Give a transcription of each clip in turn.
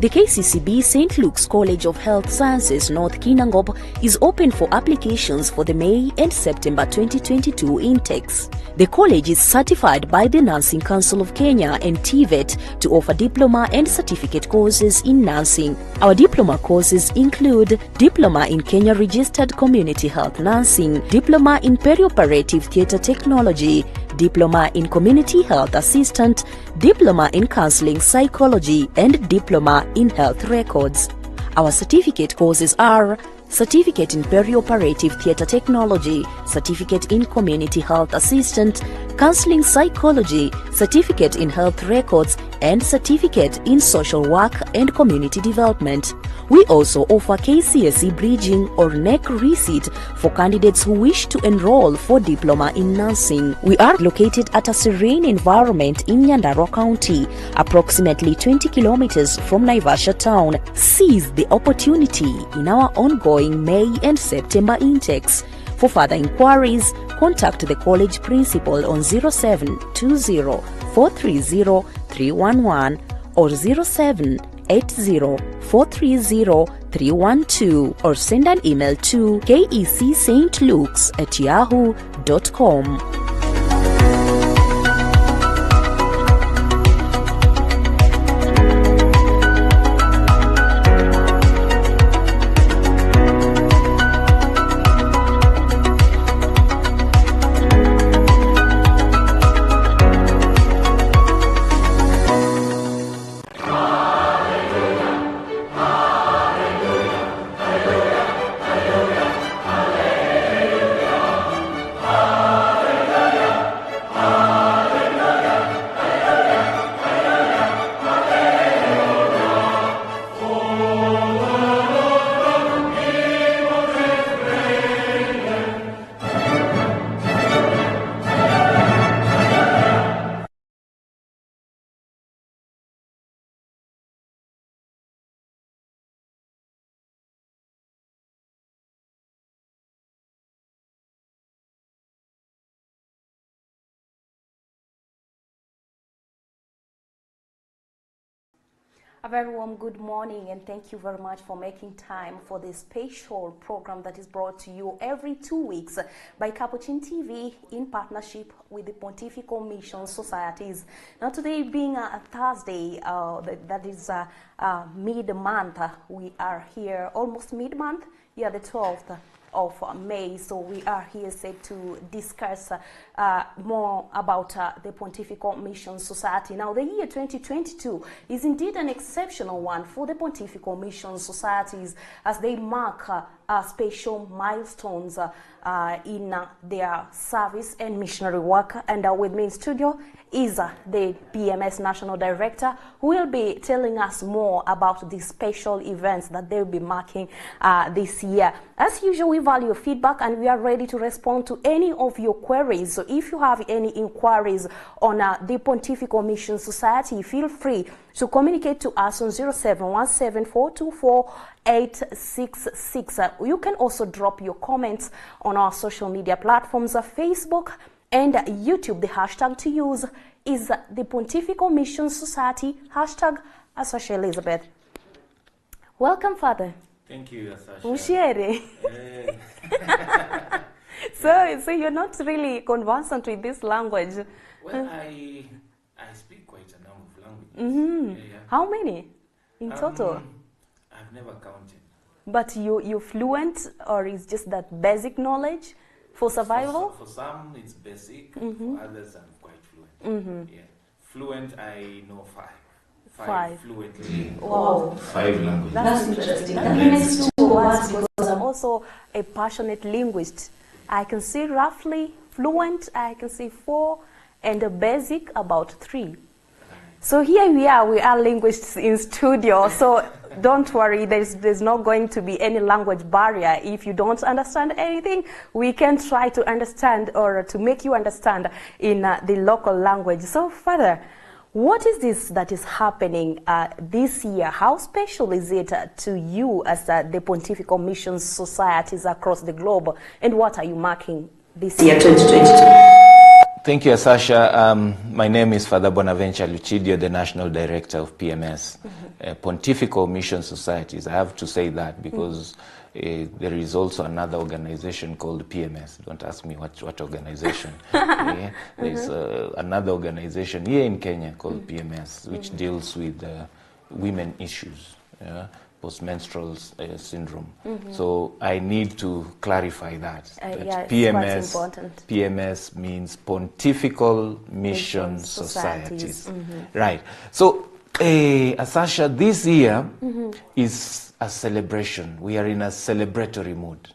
The KCCB St. Luke's College of Health Sciences North Kinangop is open for applications for the May and September 2022 intakes. The college is certified by the Nursing Council of Kenya and TVET to offer diploma and certificate courses in nursing. Our diploma courses include Diploma in Kenya Registered Community Health Nursing, Diploma in Perioperative Theatre Technology, Diploma in Community Health Assistant, Diploma in Counseling Psychology, and Diploma in Health Records. Our certificate courses are Certificate in Perioperative Theatre Technology, Certificate in Community Health Assistant, Counseling Psychology, Certificate in Health Records, and Certificate in Social Work and Community Development. We also offer KCSE Bridging or NEC receipt for candidates who wish to enroll for Diploma in Nursing. We are located at a serene environment in Nyandarua County, approximately 20 kilometers from Naivasha town. Seize the opportunity in our ongoing May and September intakes. For further inquiries, contact the college principal on 0720 430 311 or 0780 430 312 or send an email to kecsaintlukes@yahoo.com. A very warm good morning, and thank you very much for making time for this special program that is brought to you every 2 weeks by Capuchin TV in partnership with the Pontifical Mission Societies. Now today being a Thursday, that is mid-month, we are here almost mid-month, yeah, the 12th of May, so we are here set to discuss more about the Pontifical Mission Society. Now the year 2022 is indeed an exceptional one for the Pontifical Mission Societies as they mark special milestones in their service and missionary work. And with me in studio is the PMS National Director, who will be telling us more about the special events that they'll be marking this year. As usual, we value your feedback and we are ready to respond to any of your queries. So if you have any inquiries on the Pontifical Mission Society, feel free to communicate to us on 0717424866. You can also drop your comments on our social media platforms of Facebook and YouTube. The hashtag to use is the Pontifical Mission Society, hashtag Asasha Elizabeth. Welcome, Father. Thank you, Asasha. Ushiere. So you're not really conversant with this language. Well, I speak quite a number of languages. Mm-hmm. Yeah. How many in total? I've never counted. But you're fluent, or is just that basic knowledge for survival? For some, it's basic. Mm-hmm. For others, I'm quite fluent. Mm-hmm. Yeah. Fluent, I know five. Five. Fluently. Wow. 5 languages. That's interesting. That means 2 words because I'm also a passionate linguist. I can say roughly fluent, I can say 4, and a basic about 3. So here we are linguists in studio, so don't worry, there's not going to be any language barrier. If you don't understand anything, we can try to understand or to make you understand in the local language. So Father, what is this that is happening this year? How special is it to you as the Pontifical Mission Societies across the globe? And what are you marking this year, 2022? Thank you, Sasha. My name is Father Bonaventure Lucidio, the National Director of PMS, Pontifical Mission Societies. I have to say that because there is also another organization called PMS. Don't ask me what organization. There's another organization here in Kenya called PMS, which deals with women issues. Postmenstrual syndrome. So I need to clarify that. Yeah, it's PMS, quite important. PMS means Pontifical Mission Societies. Right. So, Asasha, this year is a celebration. We are in a celebratory mood.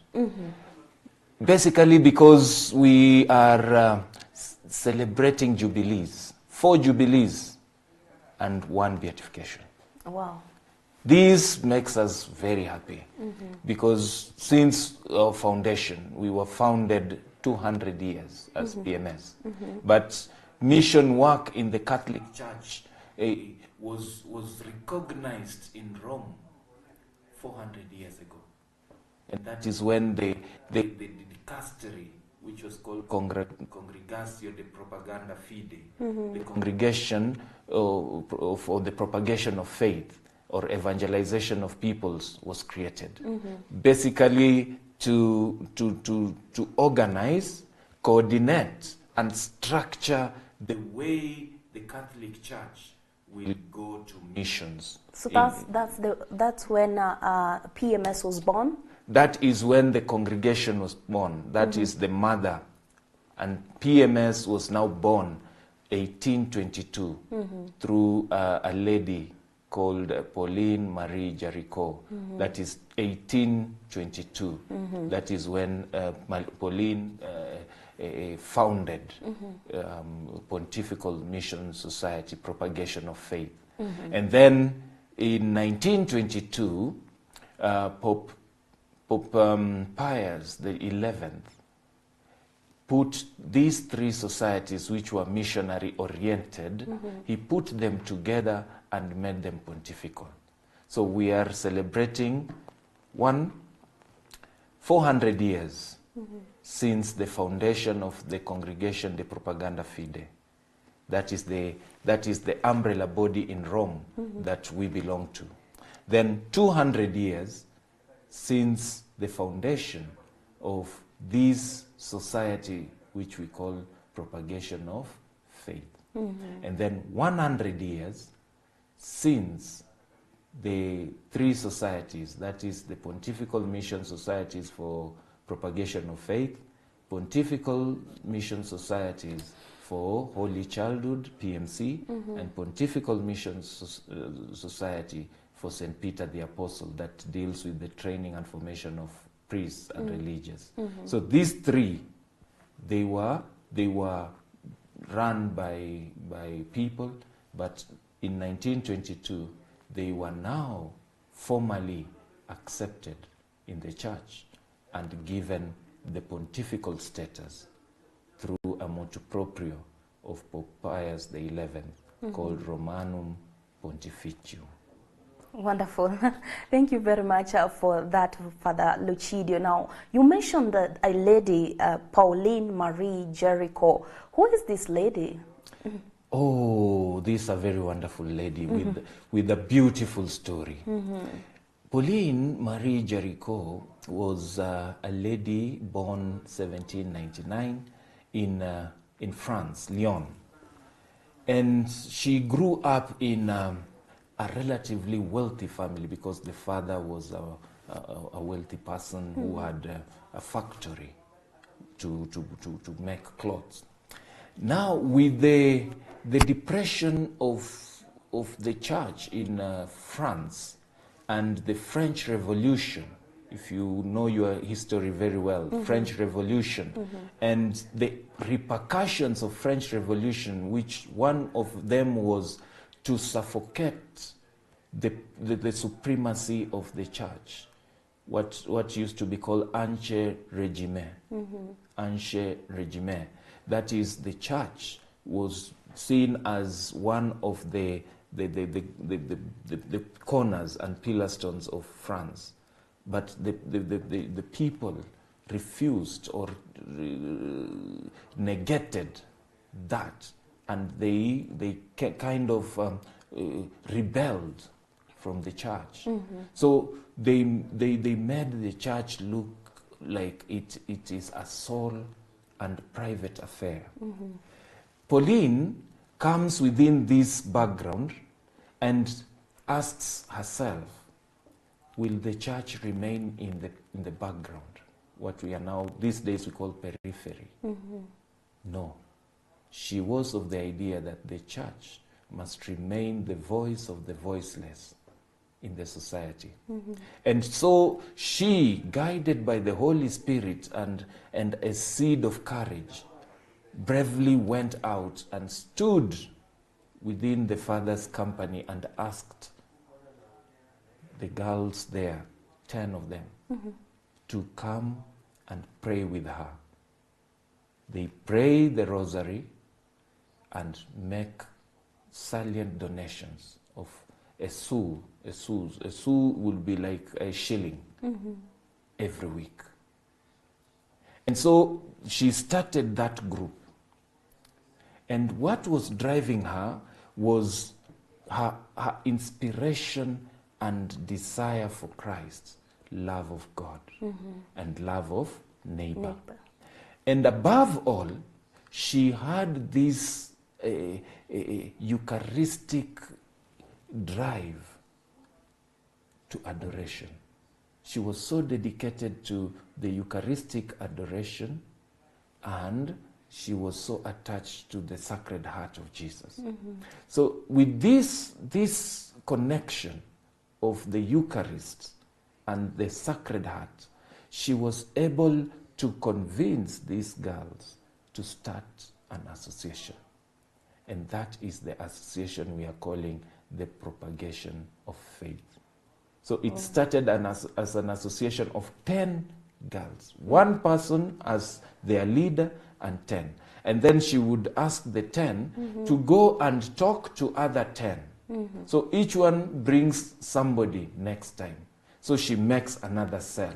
Basically because we are celebrating jubilees, 4 jubilees and 1 beatification. Wow. This makes us very happy because since our foundation, we were founded 200 years as PMS. But mission work in the Catholic Church was recognized in Rome 400 years ago. And that is when the dicastery, which was called Congregatio de Propaganda Fide, the congregation for the propagation of faith, or evangelization of peoples, was created. Basically to organize, coordinate, and structure the way the Catholic Church will go to missions. So that's when PMS was born? That is when the congregation was born. That is the mother. And PMS was now born 1822 through a lady called Pauline Marie Jericho. That is 1822. That is when Pauline founded Pontifical Mission Society, Propagation of Faith. And then in 1922, Pope Pius the 11th put these 3 societies, which were missionary oriented, he put them together and made them pontifical. So we are celebrating 400 years since the foundation of the congregation, the Propaganda Fide. That is the umbrella body in Rome that we belong to. Then 200 years since the foundation of this society, which we call Propagation of Faith. And then 100 years since the 3 societies, that is the Pontifical Mission Societies for Propagation of Faith, Pontifical Mission Societies for Holy Childhood, PMC, and Pontifical Mission Society for St. Peter the Apostle, that deals with the training and formation of priests and religious. So these 3, they were run by people, but in 1922, they were now formally accepted in the church and given the pontifical status through a motu proprio of Pope Pius the 11th called Romanum Pontificium. Wonderful. Thank you very much for that, Father Lucidio. Now, you mentioned that a lady, Pauline Marie Jericho. Who is this lady? Oh, this is a very wonderful lady with a beautiful story. Pauline Marie Jericho was a lady born 1799 in France, Lyon. And she grew up in a relatively wealthy family because the father was a wealthy person who had a factory to make clothes. Now, with the depression of the church in France and the French Revolution, if you know your history very well, French Revolution, and the repercussions of French Revolution, which one of them was to suffocate the supremacy of the church, what used to be called Ancien Régime. Ancien Régime. That is, the church was seen as one of the corners and pillar stones of France. But the people refused or negated that, and they kind of rebelled from the church. So they made the church look like it is a sole and private affair. Pauline comes within this background and asks herself, will the church remain in the background? What we are now, these days we call periphery. No. She was of the idea that the church must remain the voice of the voiceless in the society. And so she, guided by the Holy Spirit and a seed of courage, bravely went out and stood within the Father's company and asked the girls there, 10 of them, to come and pray with her. They pray the rosary and make salient donations of a sou. A sou will be like a shilling every week. And so she started that group. And what was driving her was her inspiration and desire for Christ, love of God and love of neighbor. And above all, she had this Eucharistic drive to adoration. She was so dedicated to the Eucharistic adoration, and she was so attached to the Sacred Heart of Jesus. So with this connection of the Eucharist and the Sacred Heart, she was able to convince these girls to start an association. And that is the association we are calling the Propagation of Faith. So it started as an association of 10 girls, one person as their leader and 10. And then she would ask the 10 to go and talk to other 10. So each one brings somebody next time. So she makes another cell.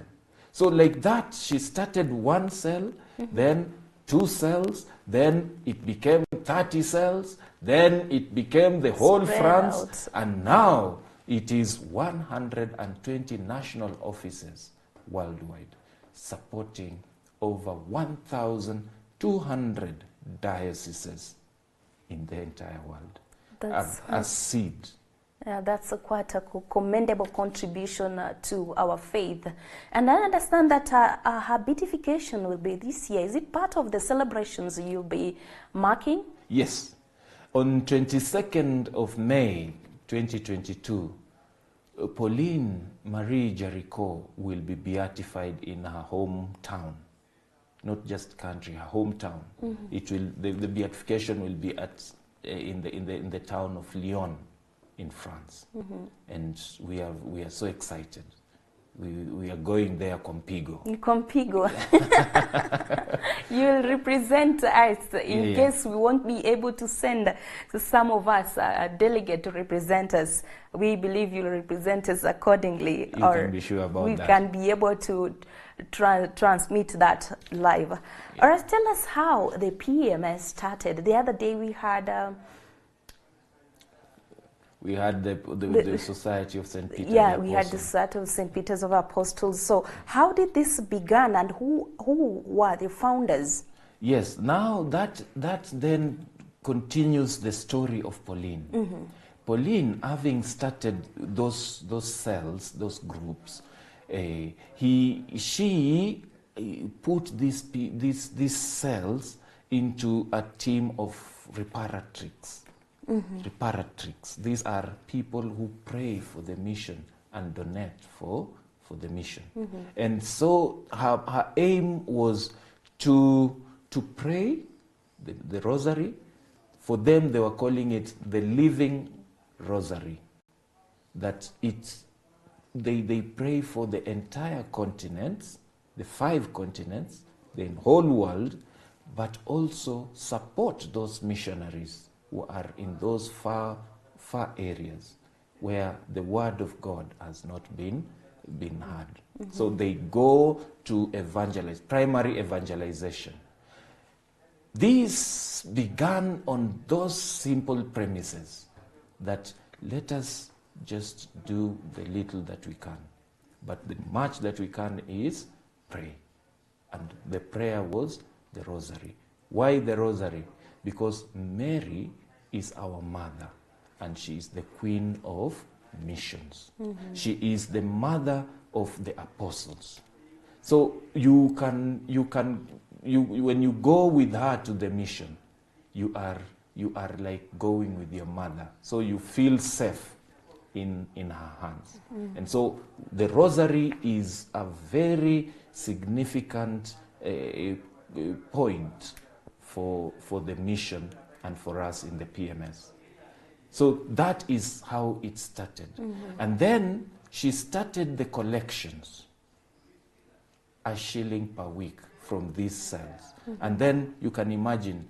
So like that, she started one cell, then 2 cells, then it became 30 cells, then it became the whole France, and now it is 120 national offices worldwide, supporting over 1,200 dioceses in the entire world as seed. Yeah, that's quite a commendable contribution to our faith. And I understand that her beatification will be this year. Is it part of the celebrations you'll be marking? Yes. On 22nd of May 2022, Pauline Marie Jericho will be beatified in her hometown. Not just country, her hometown. It will the beatification will be at in the town of Lyon in France. And we are so excited. We are going there Compigo. In Compigo. You'll represent us in case we won't be able to send some of us a delegate to represent us. We believe you'll represent us accordingly. You can be sure about that. We can be able to transmit that live. All right, tell us how the PMS started. The other day we had the Society of St. Peter. Yeah, we had the Society of St. Peter's of Apostles. So how did this begin, and who were the founders? Yes, now that then continues the story of Pauline. Pauline, having started those cells, those groups, she put these cells into a team of reparatrix. Reparatrix. These are people who pray for the mission and donate for the mission. And so her aim was to pray the rosary. For them, they were calling it the living rosary. That they pray for the entire continents, the 5 continents, the whole world, but also support those missionaries who are in those far areas where the word of God has not been heard. So they go to evangelize, primary evangelization. This began on those simple premises that let us just do the little that we can. But the much that we can is pray. And the prayer was the rosary. Why the rosary? Because Mary is our mother and she is the queen of missions. She is the mother of the apostles. So when you go with her to the mission, you are like going with your mother. So you feel safe in her hands. And so the rosary is a very significant point for the mission and for us in the PMS. So that is how it started. And then she started the collections, a shilling per week from these cells. And then you can imagine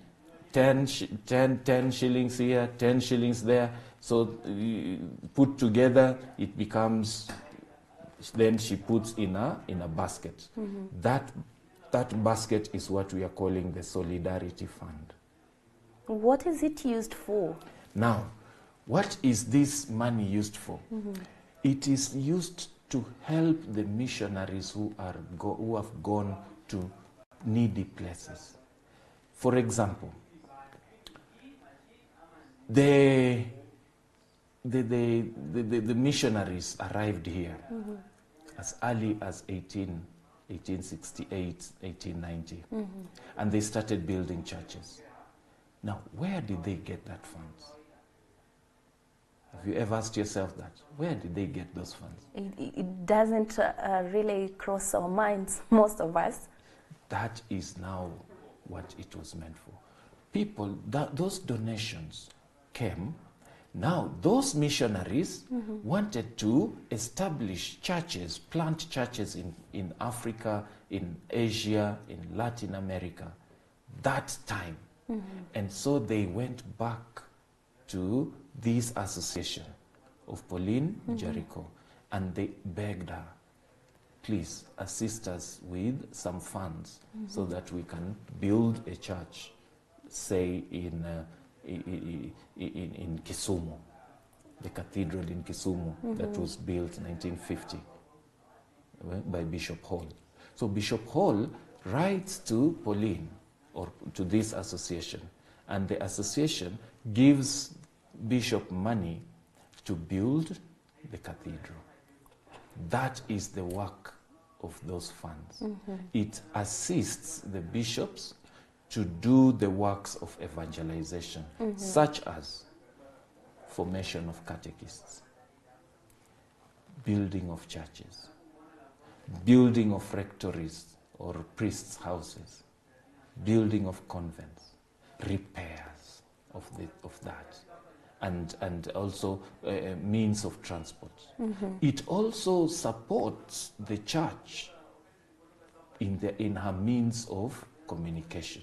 10 shillings here, 10 shillings there. So put together, it becomes, then she puts in a basket. That basket is what we are calling the Solidarity Fund. What is it used for? Now, what is this money used for? It is used to help the missionaries who have gone to needy places. For example, the missionaries arrived here as early as 1868, 1890, and they started building churches. Now, where did they get that funds? Have you ever asked yourself that? Where did they get those funds? It doesn't really cross our minds, most of us. That is now what it was meant for. People, those donations came. Now, those missionaries wanted to establish churches, plant churches in Africa, in Asia, in Latin America, that time. And so they went back to this association of Pauline Jericho, and they begged her, please assist us with some funds so that we can build a church, say in Kisumu, the cathedral in Kisumu that was built in 1950 by Bishop Hall. So Bishop Hall writes to Pauline, or to this association, and the association gives Bishop money to build the cathedral. That is the work of those funds. It assists the bishops to do the works of evangelization, such as formation of catechists, building of churches, building of rectories or priests' houses, building of convents, repairs of that, and also means of transport. It also supports the church in her means of communication.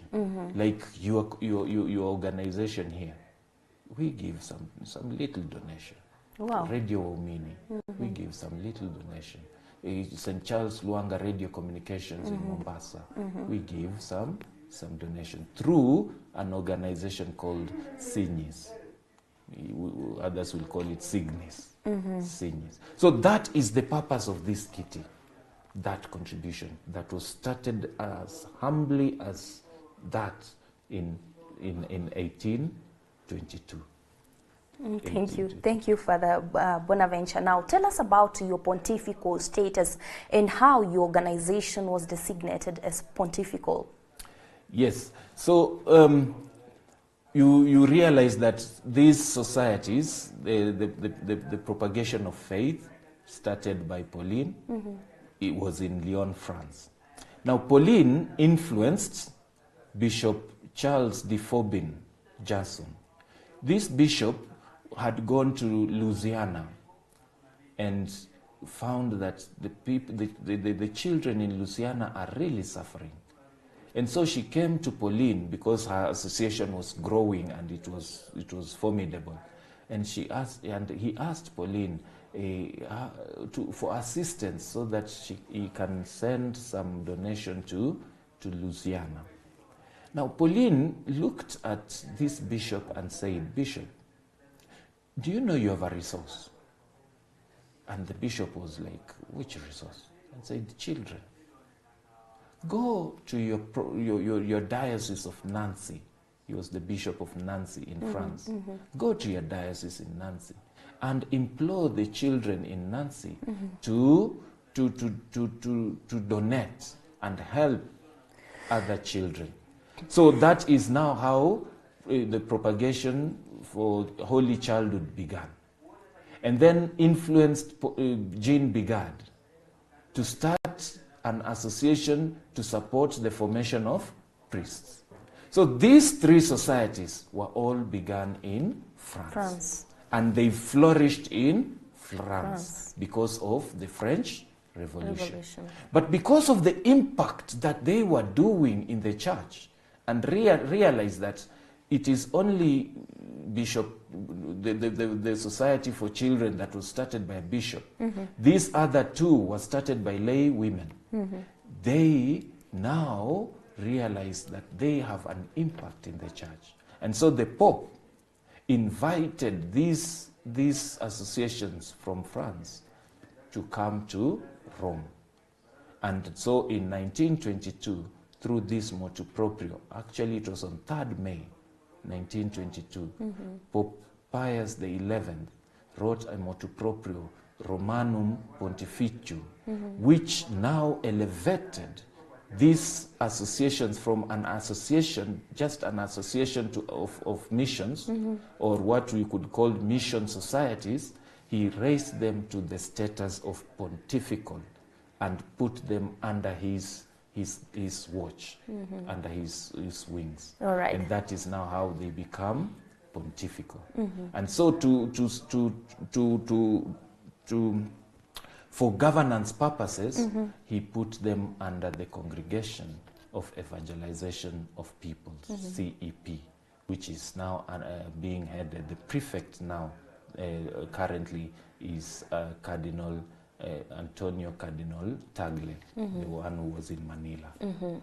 Like your organization here, we give some little donation. Wow. Radio Omini, we give some little donation. St. Charles Luanga Radio Communications in Mombasa, we give some donation through an organization called Signis. Others will call it Signis. Signis. So that is the purpose of this kitty, that contribution that was started as humbly as that in 1822. Thank you, Father Bonaventure. Now, tell us about your pontifical status and how your organization was designated as pontifical. Yes, so you realize that these societies, the propagation of faith started by Pauline. It was in Lyon, France. Now, Pauline influenced Bishop Charles de Forbin Jason. This bishop had gone to Louisiana and found that the children in Louisiana are really suffering. And so she came to Pauline because her association was growing and it was formidable. And he asked Pauline for assistance so that he can send some donation to Louisiana. Now, Pauline looked at this bishop and said, "Bishop, do you know you have a resource?" And the bishop was like, "Which resource?" And said, "Children. Go to your diocese of Nancy." He was the bishop of Nancy in France. "Go to your diocese in Nancy and implore the children in Nancy to donate and help other children." So that is now how the propagation for Holy Childhood began. And then influenced Jean Bigard to start an association to support the formation of priests. So these three societies were all began in France. And they flourished in France because of the French Revolution. But because of the impact that they were doing in the church, and realized that it is only the Society for Children that was started by a bishop. These other two were started by lay women. They now realize that they have an impact in the church. And so the Pope invited these associations from France to come to Rome. And so in 1922, through this motu proprio, actually it was on 3rd May 1922, Pope Pius XI wrote a motu proprio, Romanum Pontificum, which now elevated these associations from an association, just an association of missions, or what we could call mission societies. He raised them to the status of pontifical and put them under his watch, under his wings. All right. And that is now how they become pontifical. And so for governance purposes, he put them under the Congregation of Evangelization of Peoples, CEP, which is now being headed. The prefect now currently is Cardinal Antonio Cardinal Tagle, the one who was in Manila.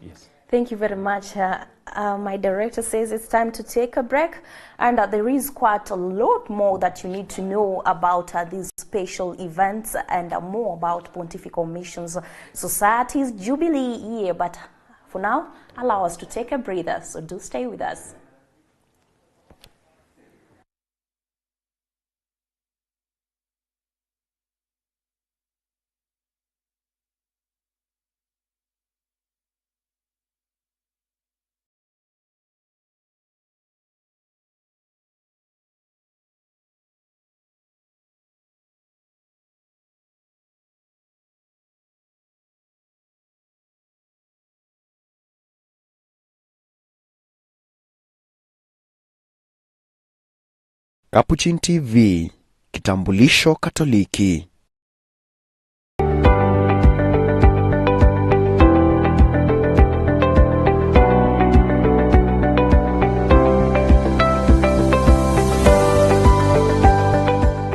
Yes. Thank you very much. My director says it's time to take a break, and there is quite a lot more that you need to know about these special events and more about Pontifical Missions Society's Jubilee year. But for now, allow us to take a breather, so do stay with us. Capuchin TV, kitambulisho Katoliki.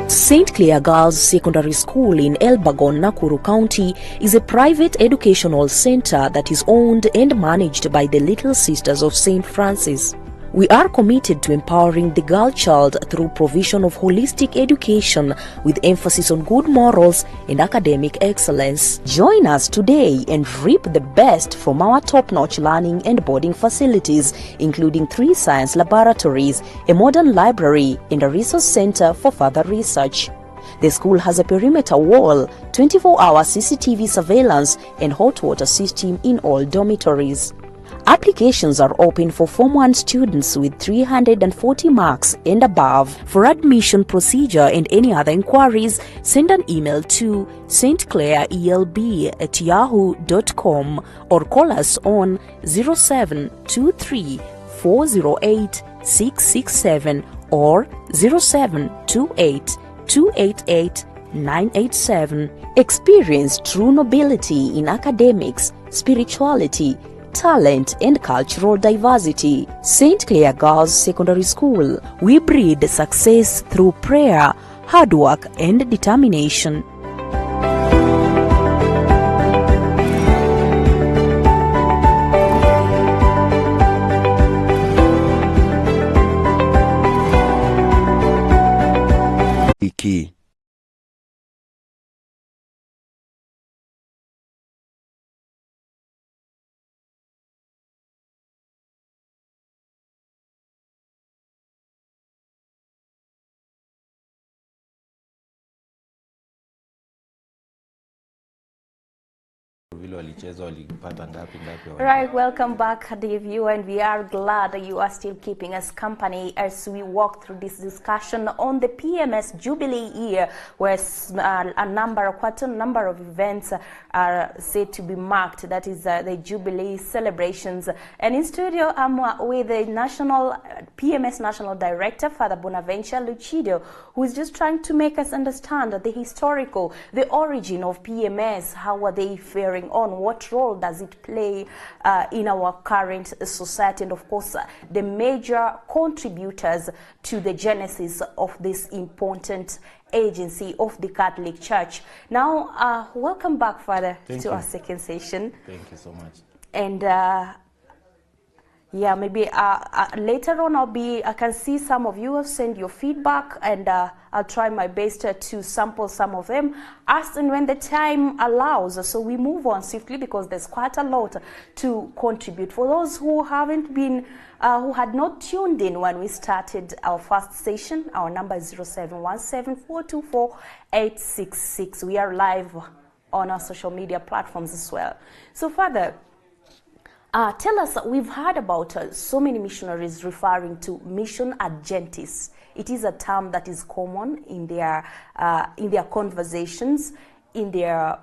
St. Clair Girls Secondary School in Elbagon, Nakuru County is a private educational center that is owned and managed by the Little Sisters of St. Francis. We are committed to empowering the girl child through provision of holistic education with emphasis on good morals and academic excellence. Join us today and reap the best from our top-notch learning and boarding facilities, including 3 science laboratories, a modern library, and a resource center for further research. The school has a perimeter wall, 24-hour CCTV surveillance, and hot water system in all dormitories. Applications are open for Form 1 students with 340 marks and above. For admission procedure and any other inquiries, send an email to stclairelb@yahoo.com or call us on 0723 408 667 or 0728 288 987. Experience true nobility in academics, spirituality, talent and cultural diversity. St. Clair Girls Secondary School. We breed success through prayer, hard work and determination. vile walicheza walipata ngapi Right, welcome back, dear viewer, and we are glad that you are still keeping us company as we walk through this discussion on the PMS Jubilee year, where quite a number of events are said to be marked. That is the Jubilee celebrations. And in studio, I'm with the PMS National Director, Father Bonaventure Lucido, who is just trying to make us understand the the origin of PMS. How are they faring on? What role does it play in our current society? And of course, the major contributors to the genesis of this important agency of the Catholic Church. Now, welcome back, Father, to our second session. Thank you so much. And yeah, maybe later on I can see some of you have sent your feedback, and I'll try my best to sample some of them as and when the time allows. So we move on swiftly because there's quite a lot to contribute. For those who haven't been, who had not tuned in when we started our first session, our number is 0717-424-866. We are live on our social media platforms as well. So, Father, tell us, we've heard about so many missionaries referring to mission ad gentis. It is a term that is common in their conversations, in their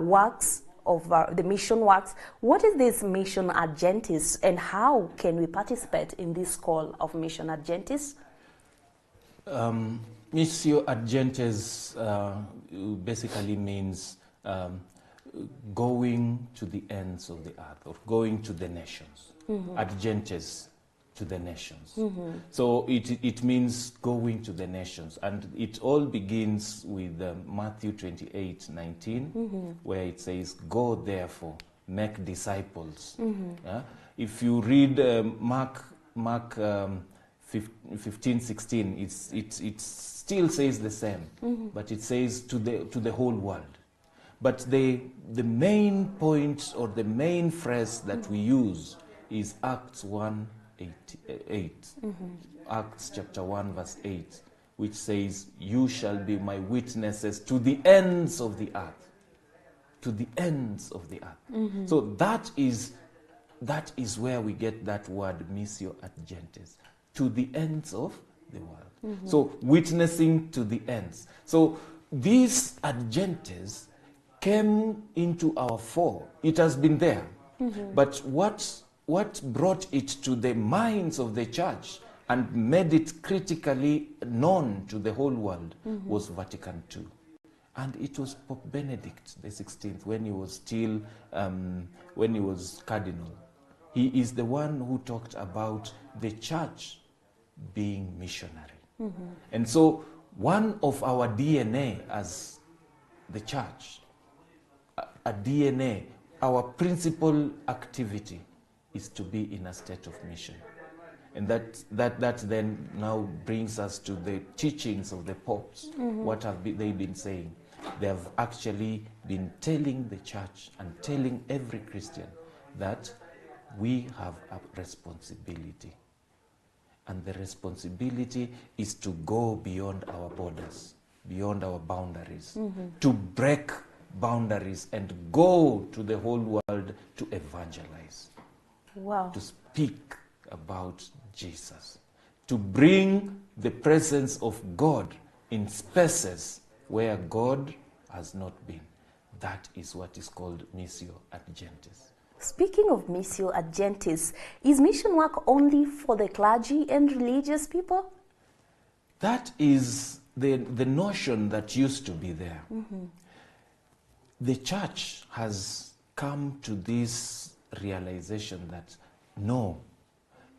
works of the mission works. What is this mission ad gentis, and how can we participate in this call of mission ad gentis? Missio ad gentes basically means going to the ends of the earth, or going to the nations. Ad gentes, to the nations. So it means going to the nations, and it all begins with Matthew 28:19, where it says, "Go therefore, make disciples." If you read Mark 15:16, it still says the same, but it says to the whole world. But the main point, or the main phrase that we use, is Acts 1:8. Acts chapter 1 verse 8, which says, "You shall be my witnesses to the ends of the earth." To the ends of the earth. So that is where we get that word missio ad gentes, to the ends of the world. So witnessing to the ends. So these ad gentes came into our fore. It has been there. But what brought it to the minds of the church and made it critically known to the whole world was Vatican II. And it was Pope Benedict XVI, when he was still, when he was cardinal. He is the one who talked about the church being missionary. And so one of our DNA as the church, a DNA, our principal activity is to be in a state of mission. And that then now brings us to the teachings of the popes. What have they been saying? They have actually been telling the church and telling every Christian that we have a responsibility. And the responsibility is to go beyond our borders, beyond our boundaries, to break boundaries and go to the whole world to evangelize. Wow. To speak about Jesus, to bring the presence of God in spaces where God has not been. That is what is called missio ad gentes. Speaking of missio ad gentes, is mission work only for the clergy and religious people? That is the notion that used to be there. The church has come to this realization that no,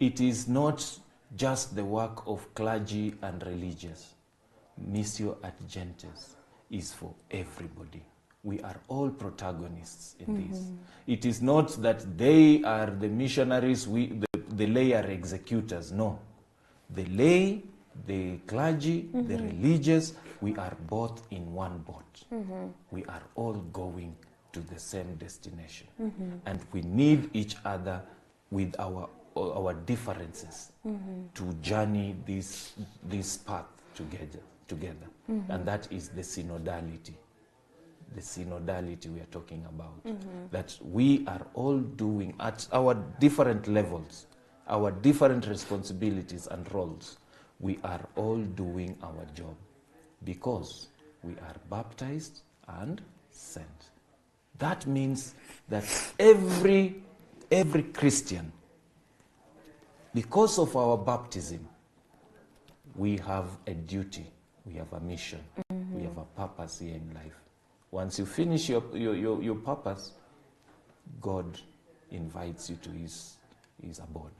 it is not just the work of clergy and religious. Missio ad gentes is for everybody. We are all protagonists in this. It is not that they are the missionaries, the lay are executors. No. The lay, the clergy, the religious, we are both in one boat. We are all going to the same destination. And we need each other with our differences to journey this path together. And that is the synodality. the synodality we are talking about. That we are all doing at our different levels, our different responsibilities and roles. We are all doing our job because we are baptized and sent. That means that every Christian, because of our baptism, we have a duty, we have a mission, we have a purpose here in life. Once you finish your purpose, God invites you to his abode.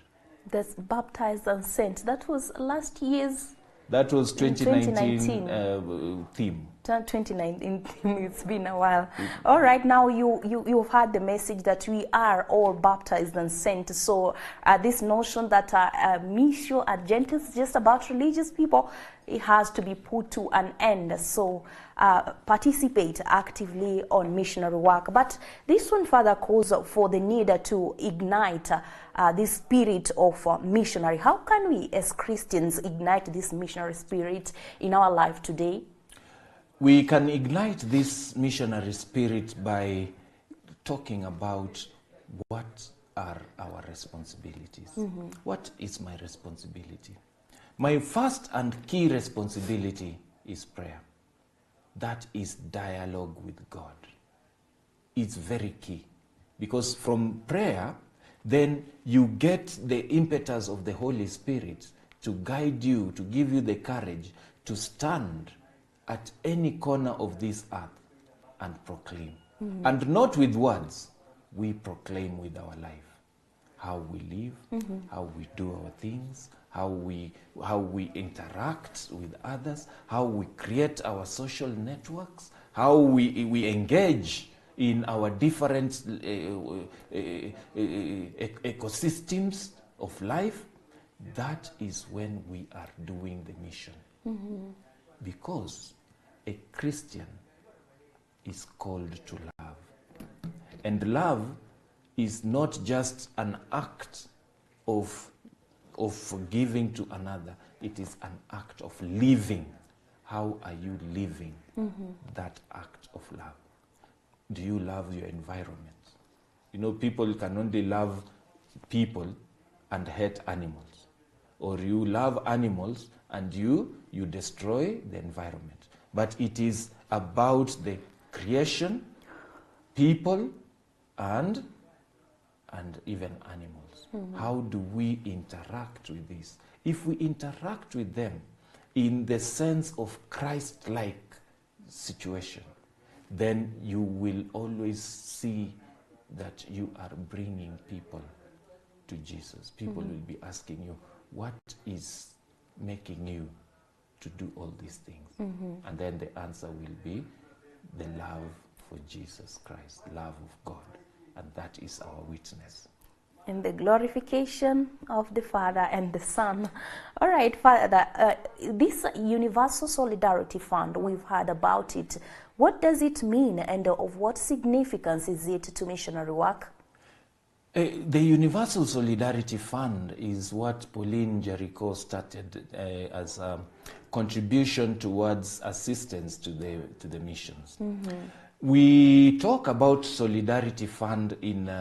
That's baptized and sent. That was last year's. That was 2019 theme. 2019 theme. It's been a while. All right, now you've heard the message that we are all baptized and sent. So this notion that mission at Gentiles is just about religious people, it has to be put to an end. So participate actively on missionary work. But this one further calls for the need to ignite this spirit of missionary. How can we as Christians ignite this missionary spirit in our life today? We can ignite this missionary spirit by talking about what are our responsibilities. What is my responsibility? My first and key responsibility is prayer. That is dialogue with God. It's very key, because from prayer, then you get the impetus of the Holy Spirit to guide you, to give you the courage to stand at any corner of this earth and proclaim. And not with words, we proclaim with our life. How we live, how we do our things, how we interact with others, how we create our social networks, how we engage in our different ecosystems of life. That is when we are doing the mission. Because a Christian is called to love. And love is not just an act of giving to another. It is an act of living. How are you living that act of love? Do you love your environment? You know, people can only love people and hate animals. Or you love animals and you destroy the environment. But it is about the creation, people, and even animals. How do we interact with this? If we interact with them in the sense of Christ-like situation, then you will always see that you are bringing people to Jesus. People will be asking you, what is making you to do all these things? And then the answer will be the love for Jesus Christ, love of God. And that is our witness. And the glorification of the Father and the Son. All right, Father, this Universal Solidarity Fund, we've heard about it. What does it mean, and of what significance is it to missionary work? The Universal Solidarity Fund is what Pauline Jericho started as a contribution towards assistance to the missions. We talk about Solidarity Fund in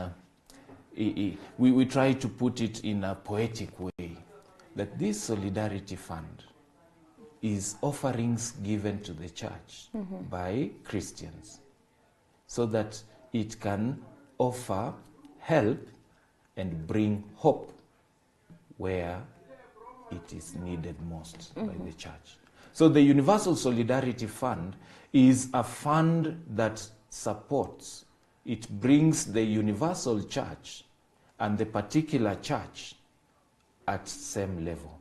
we try to put it in a poetic way, that this Solidarity Fund is offerings given to the church by Christians, so that it can offer help and bring hope where it is needed most by the church. So the Universal Solidarity Fund is a fund that supports, it brings the universal church and the particular church at same level.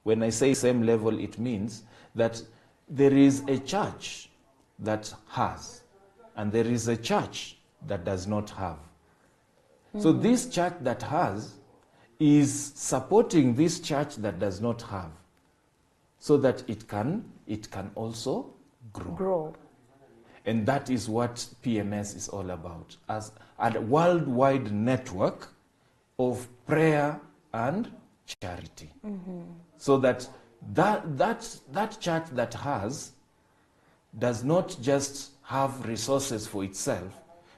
When I say same level, it means that there is a church that has, and there is a church that does not have. So this church that has is supporting this church that does not have, so that it can also grow. And that is what PMS is all about, as a worldwide network of prayer and charity. So that church that has does not just have resources for itself,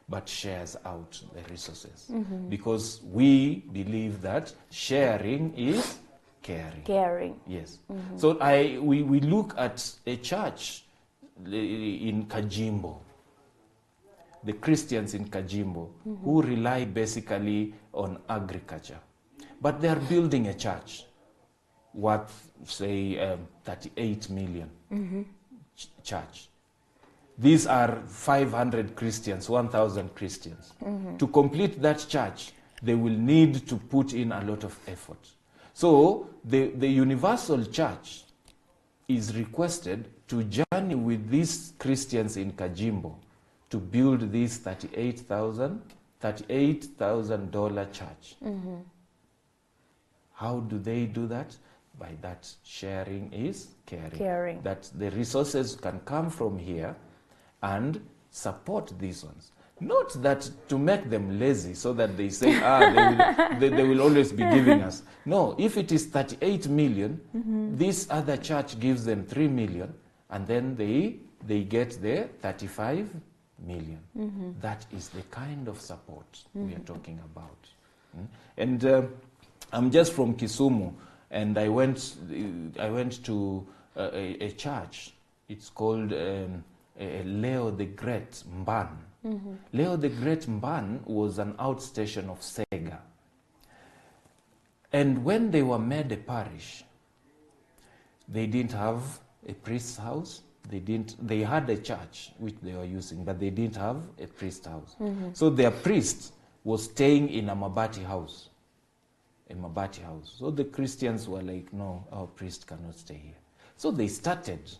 but shares out the resources. Because we believe that sharing is caring. Caring. Yes. So we look at a church in Kajimbo, the Christians in Kajimbo, who rely basically on agriculture. But they are building a church worth, say, 38 million church. These are 500 Christians, 1,000 Christians. To complete that church, they will need to put in a lot of effort. So the universal church is requested to journey with these Christians in Kajimbo to build this $38,000 church. How do they do that? By that sharing is caring. That the resources can come from here and support these ones. Not that to make them lazy so that they say, they will always be giving us. No, if it is 38 million, this other church gives them 3 million, and then they get their 35 million. That is the kind of support we are talking about. And I'm just from Kisumu, and I went to a church. It's called Leo the Great Mban. Leo the Great Mban was an outstation of Sega. And when they were made a parish, they didn't have a priest's house. They had a church which they were using, but they didn't have a priest's house. So their priest was staying in a Mabati house. So the Christians were like, no, our priest cannot stay here. So they started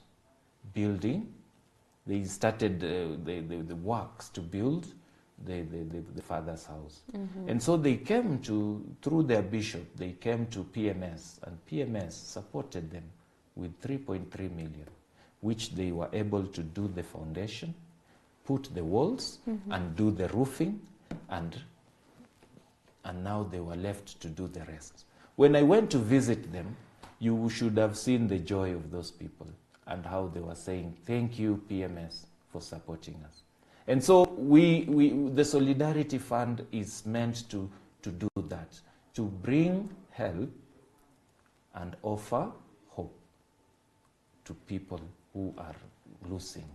building. They started the works to build the father's house. And so they came through their bishop, they came to PMS, and PMS supported them with 3.3 million, which they were able to do the foundation, put the walls, and do the roofing, and now they were left to do the rest. When I went to visit them, you should have seen the joy of those people and how they were saying, thank you, PMS, for supporting us. And so the Solidarity Fund is meant to do that, to bring help and offer hope to people who are losing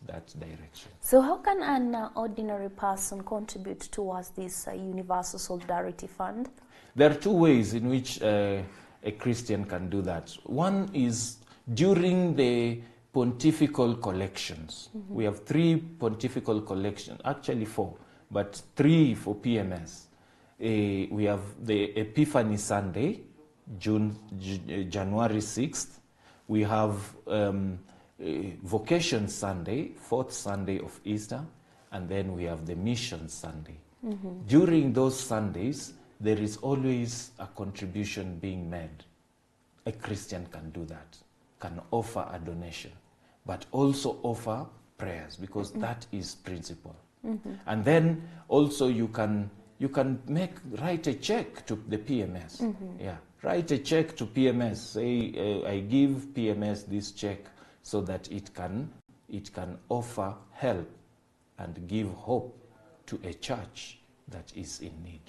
that direction. So how can an ordinary person contribute towards this Universal Solidarity Fund? There are two ways in which a Christian can do that. One is during the Pontifical collections. We have 3 Pontifical collections, actually 4, but 3 for PMS. We have the Epiphany Sunday, January 6th. We have Vocation Sunday, 4th Sunday of Easter, and then we have the Mission Sunday. During those Sundays, there is always a contribution being made. A Christian can do that, can offer a donation, but also offer prayers, because that is principle. And then also you can write a check to the PMS. Write a check to PMS. Say, I give PMS this check so that it can offer help and give hope to a church that is in need.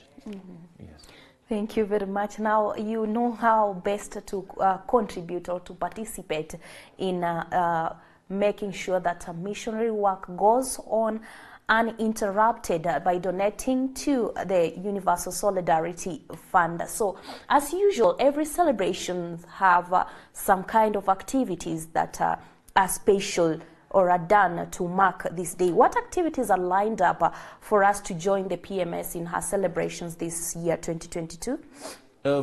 Yes. Thank you very much. Now you know how best to contribute or to participate in making sure that missionary work goes on uninterrupted by donating to the Universal Solidarity Fund. So, as usual, every celebration have some kind of activities that are special or are done to mark this day. What activities are lined up for us to join the PMS in her celebrations this year, 2022?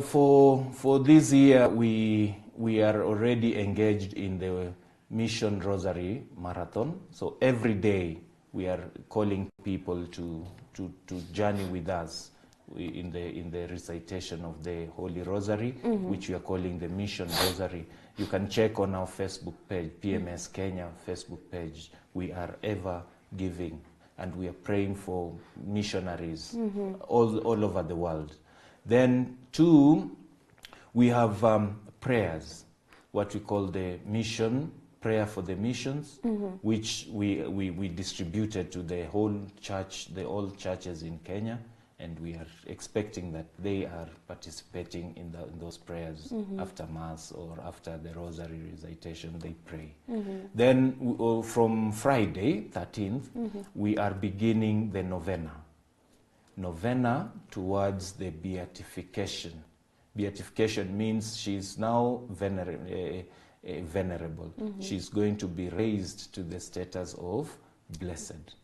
For this year, we are already engaged in the Mission Rosary Marathon. So every day we are calling people to journey with us in the recitation of the Holy Rosary, which we are calling the Mission Rosary. You can check on our Facebook page, PMS Kenya Facebook page. We are ever giving, and we are praying for missionaries all over the world. Then 2, we have prayers, what we call the mission prayer for the missions, which we distributed to the whole church, all churches in Kenya, and we are expecting that they are participating in those prayers after Mass or after the Rosary recitation, they pray. Then from Friday, 13th, we are beginning the novena. Novena towards the beatification. Beatification means she's now venerable. She's going to be raised to the status of blessed.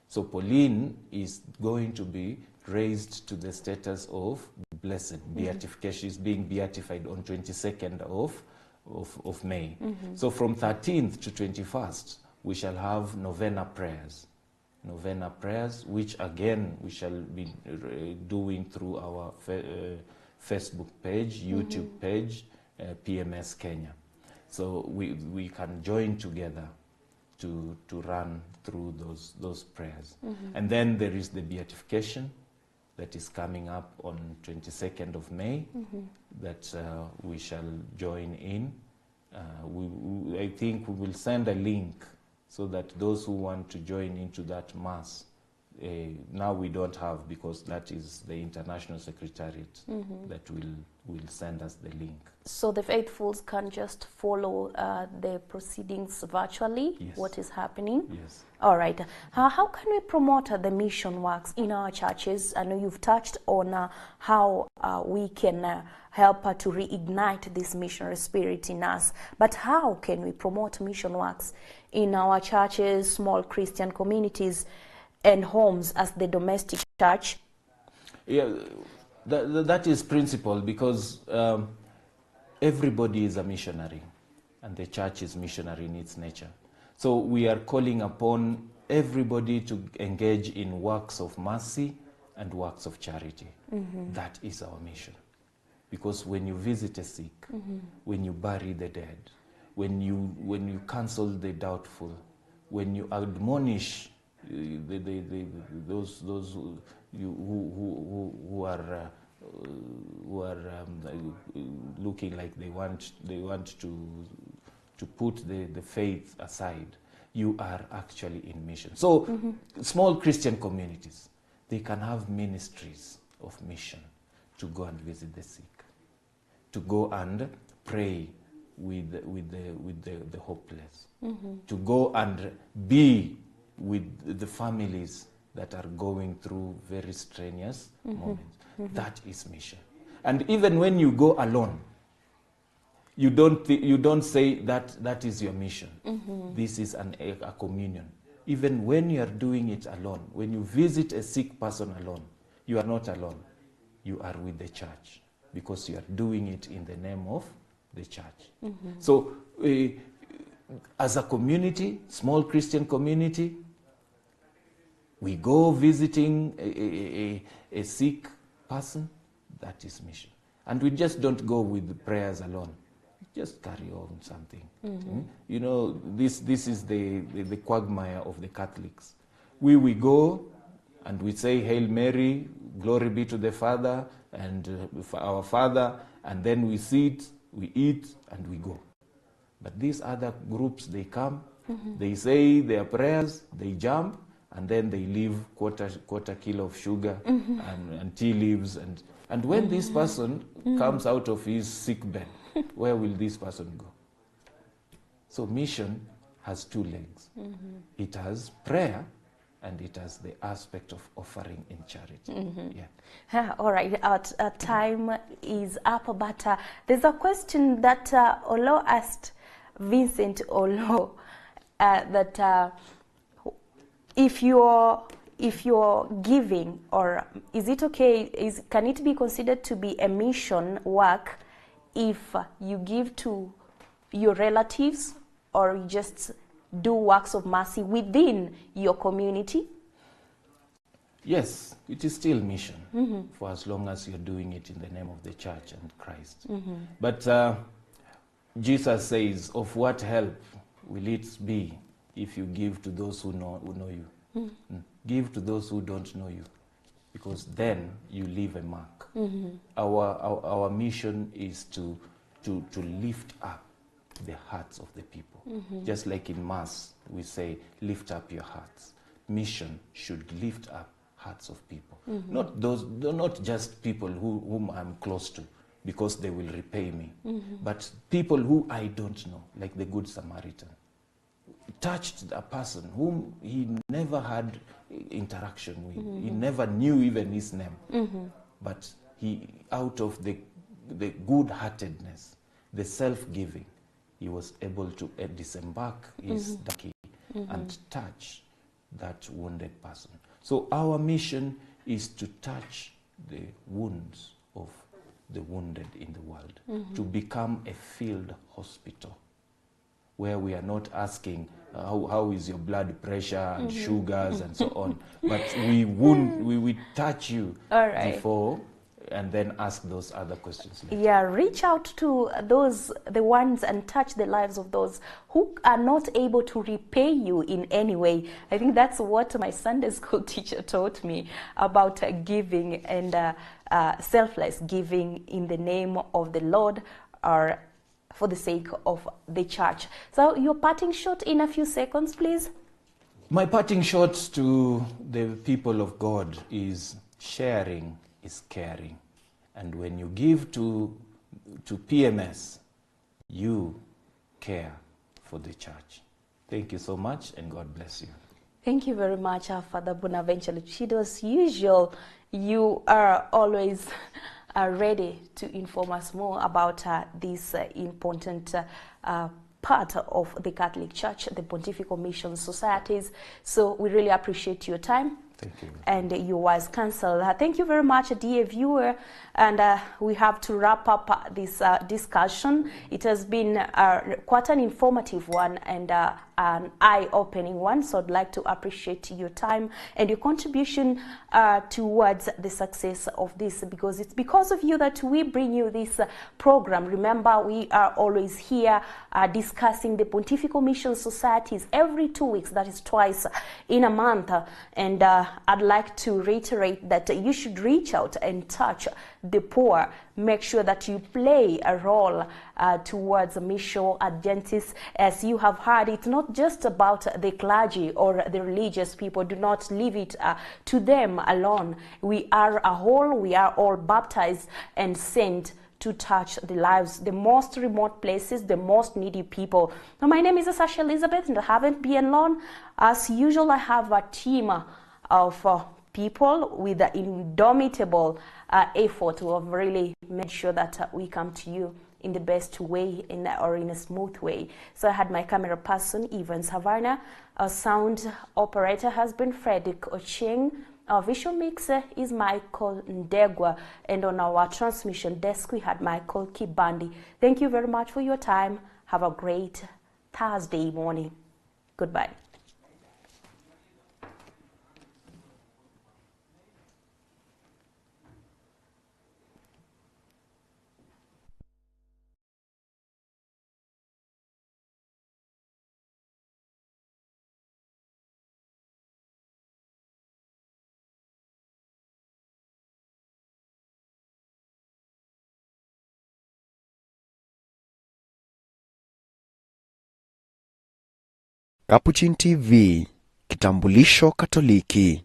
So Pauline is going to be raised to the status of blessed. Beatification is being beatified on 22nd of May. So from 13th to 21st, we shall have novena prayers. Novena prayers, which again we shall be doing through our Facebook page, YouTube page, PMS Kenya. So we can join together to run through those prayers. And then there is the beatification that is coming up on 22nd of May that we shall join in. I think we will send a link so that those who want to join into that Mass, now we don't have, because that is the International Secretariat that will send us the link. So the faithfuls can just follow the proceedings virtually, Yes. what is happening? Yes. All right. How can we promote the mission works in our churches? I know you've touched on how we can help to reignite this missionary spirit in us. But how can we promote mission works in our churches, small Christian communities, and homes as the domestic church? Yeah, that is principle, because everybody is a missionary, and the church is missionary in its nature. So we are calling upon everybody to engage in works of mercy and works of charity. That is our mission. Because when you visit a sick, when you bury the dead, when you counsel the doubtful, when you admonish those who are looking like they want to put the faith aside, you are actually in mission. So small Christian communities, they can have ministries of mission to go and visit the sick, to go and pray with the hopeless, to go and be with the families that are going through very strenuous moments. That is mission. And even when you go alone, you don't say that is your mission. This is a communion. Even when you are doing it alone, when you visit a sick person alone, you are not alone. You are with the church, because you are doing it in the name of the church. So as a community, small Christian community, we go visiting a sick person. That is mission. And we just don't go with the prayers alone. We just carry on something. You know, this is the quagmire of the Catholics. We go and we say, Hail Mary, glory be to the Father and our Father, and then we sit, we eat, and we go. But these other groups, they come, they say their prayers, they jump, and then they leave quarter kilo of sugar and tea leaves. And when this person comes out of his sick bed, where will this person go? So mission has two legs. It has prayer, and it has the aspect of offering in charity. All right, our time is up, but there's a question that Olo asked Vincent Olo, that if you're giving, or is it okay, can it be considered to be a mission work if you give to your relatives, or you just do works of mercy within your community? Yes, it is still mission, for as long as you're doing it in the name of the church and Christ. But Jesus says, of what help will it be if you give to those who know you? Give to those who don't know you, because then you leave a mark. Our mission is to lift up the hearts of the people. Just like in Mass, we say, lift up your hearts. Mission should lift up hearts of people. Not just people whom I'm close to, because they will repay me, but people who I don't know, like the Good Samaritan. Touched a person whom he never had interaction with. He never knew even his name. But he, out of the good-heartedness, the self-giving, he was able to disembark his donkey and touch that wounded person. So our mission is to touch the wounds of the wounded in the world, to become a field hospital, where we are not asking how is your blood pressure and sugars and so on, but we touch you before and then ask those other questions later. Yeah, reach out to the ones and touch the lives of those who are not able to repay you in any way. I think that's what my Sunday school teacher taught me about giving and selfless giving in the name of the Lord, or for the sake of the church. So your parting shot in a few seconds, please. My parting shot to the people of God is sharing is caring. And when you give to PMS, you care for the church. Thank you so much, and God bless you. Thank you very much, Father Bonaventure Lucido. As usual, you are always ready to inform us more about this important part of the Catholic Church, the Pontifical Mission Societies. So we really appreciate your time. Thank you. And your wise counsel. Thank you very much, dear viewer. And we have to wrap up this discussion. It has been quite an informative one and an eye-opening one. So I'd like to appreciate your time and your contribution towards the success of this, because it's because of you that we bring you this program. Remember, we are always here discussing the Pontifical Mission Societies every 2 weeks, that is twice in a month. And I'd like to reiterate that you should reach out and touch the poor. Make sure that you play a role towards Mission Adventis. As you have heard, it's not just about the clergy or the religious people. Do not leave it to them alone. We are a whole, we are all baptized and sent to touch the lives, the most remote places, the most needy people. Now, my name is Sasha Elizabeth, and I haven't been alone. As usual, I have a team of people with the indomitable effort who have really made sure that we come to you in the best way or in a smooth way. So I had my camera person, Ivan Savannah. Our sound operator has been Frederick Ocheng. Our visual mixer is Michael Ndegwa. And on our transmission desk, we had Michael Kibandi. Thank you very much for your time. Have a great Thursday morning. Goodbye. Capuchin TV, kitambulisho Katoliki.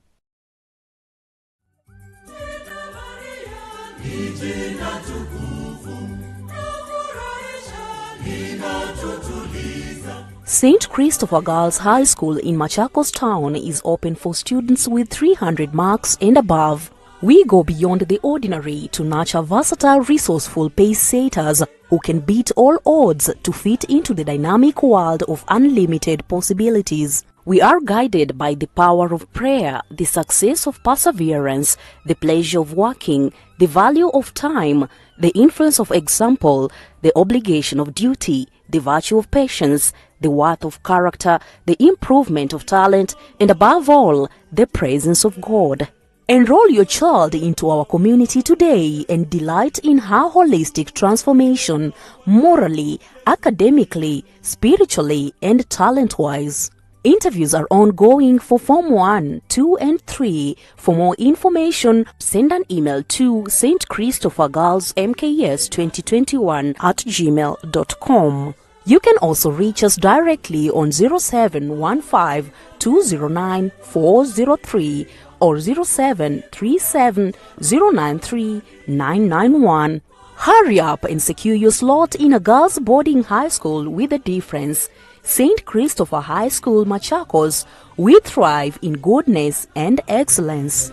St. Christopher Girls High School in Machakos Town is open for students with 300 marks and above. We go beyond the ordinary to nurture versatile, resourceful pace-setters who can beat all odds to fit into the dynamic world of unlimited possibilities. We are guided by the power of prayer, the success of perseverance, the pleasure of working, the value of time, the influence of example, the obligation of duty, the virtue of patience, the worth of character, the improvement of talent, and above all, the presence of God. Enroll your child into our community today and delight in her holistic transformation, morally, academically, spiritually, and talent-wise. Interviews are ongoing for Form 1, 2, and 3. For more information, send an email to stchristophergirlsmks2021@gmail.com. You can also reach us directly on 0715 209 403 or 0737 093 991. Hurry up and secure your slot in a girls' boarding high school with a difference. St. Christopher High School, Machakos. We thrive in goodness and excellence.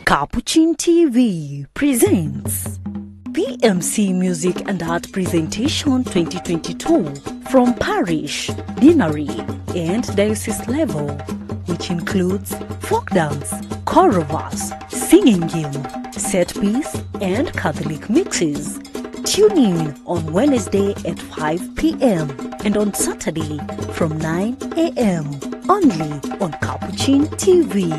Capuchin TV presents PMC Music and Art Presentation 2022 from parish, deanery and diocese level, which includes folk dance, choral verse, singing hymn, set piece and Catholic mixes. Tune in on Wednesday at 5 p.m. and on Saturday from 9 a.m. only on Capuchin TV.